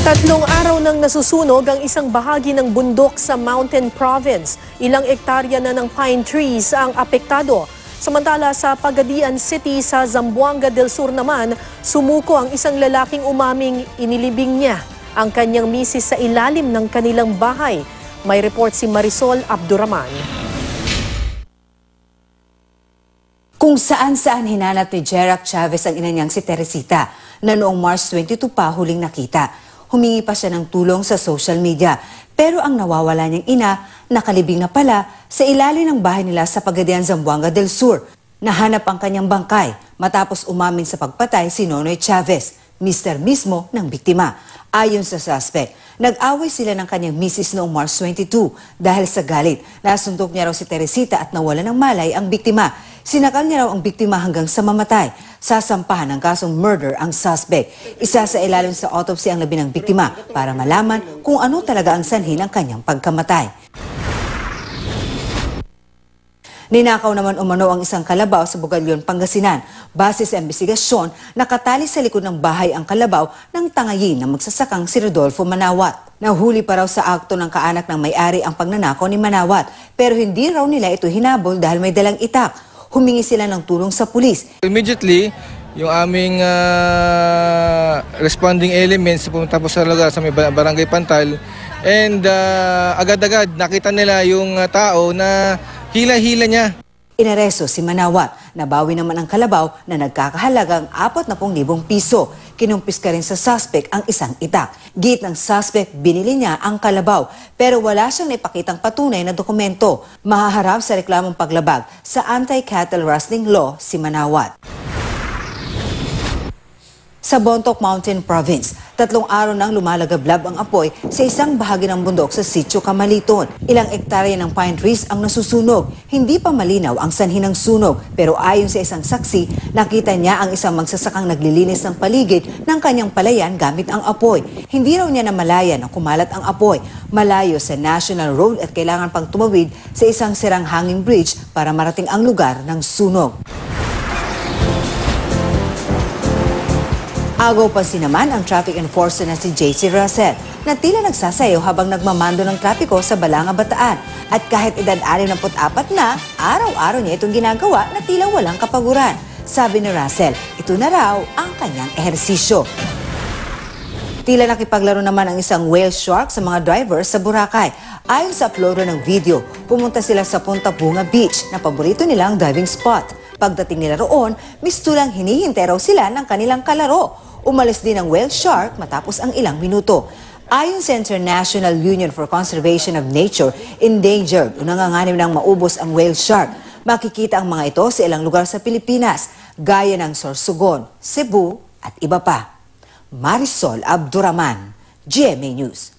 Tatlong araw nang nasusunog ang isang bahagi ng bundok sa Mountain Province. Ilang ektarya na ng pine trees ang apektado. Samantala sa Pagadian City sa Zamboanga del Sur naman, sumuko ang isang lalaking umaming inilibing niya ang kanyang misis sa ilalim ng kanilang bahay. May report si Marisol Abduraman. Kung saan-saan hinanap ni Jerac Chavez ang ina niyang si Teresita na noong March 22 pa huling nakita. Humingi pa siya ng tulong sa social media. Pero ang nawawala niyang ina, nakalibing na pala sa ilalim ng bahay nila sa Pagadian, Zamboanga del Sur. Nahanap ang kanyang bangkay matapos umamin sa pagpatay si Nonoy Chavez, mister mismo ng biktima. Ayon sa suspect, nag-away sila ng kanyang misis noong March 22 dahil sa galit. Nasuntok niya raw si Teresita at nawala ng malay ang biktima. Sinakal niya raw ang biktima hanggang sa mamatay. Sasampahan ng kasong murder ang suspect. Isa sa ilalim sa autopsy ang labi ng biktima para malaman kung ano talaga ang sanhi ng kanyang pagkamatay. Ninakaw naman umano ang isang kalabaw sa Bugalyon, Pangasinan. Base sa investigasyon, nakatali sa likod ng bahay ang kalabaw ng tangayin na magsasakang si Rodolfo Manawat. Nahuli pa raw sa akto ng kaanak ng may-ari ang pagnanakaw ni Manawat, pero hindi raw nila ito hinabol dahil may dalang itak. Humingi sila ng tulong sa pulis. Immediately, yung aming responding elements pumunta po sa lugar sa may Barangay Pantal, and agad-agad nakita nila yung tao na hila-hila niya. Inaresto si Manawat. Nabawi naman ang kalabaw na nagkakahalagang 40,000 piso. Kinumpis ka rin sa suspect ang isang itak. Git ng suspect, binili niya ang kalabaw pero wala siyang naipakitang patunay na dokumento. Mahaharap sa reklamong paglabag sa anti-cattle rustling law si Manawat. Sa Bontoc Mountain Province, 3 araw nang lumalagablab ang apoy sa isang bahagi ng bundok sa Sitio Camaliton. Ilang ektarya ng pine trees ang nasusunog. Hindi pa malinaw ang sanhi ng sunog, pero ayon sa isang saksi, nakita niya ang isang magsasakang naglilinis ng paligid ng kanyang palayan gamit ang apoy. Hindi raw niya namalayan na kumalat ang apoy. Malayo sa National Road at kailangan pang tumawid sa isang sirang hanging bridge para marating ang lugar ng sunog. Agaw pansin naman ang traffic enforcer na si JC Russell na tila nagsasayaw habang nagmamando ng trapiko sa Balanga, Bataan. At kahit edad 64 na, araw-araw niya itong ginagawa na tila walang kapaguran. Sabi ni Russell, ito na raw ang kanyang ehersisyo. Tila nakipaglaro naman ang isang whale shark sa mga drivers sa Boracay. Ayon sa uploader ng video, pumunta sila sa Punta Bunga Beach na paborito nilang diving spot. Pagdating nila roon, mistulang hinihintay raw sila ng kanilang kalaro. Umalis din ang whale shark matapos ang ilang minuto. Ayon sa International Union for Conservation of Nature, endangered o nanganganib ng maubos ang whale shark. Makikita ang mga ito sa ilang lugar sa Pilipinas, gaya ng Sorsogon, Cebu at iba pa. Marisol Abduraman, GMA News.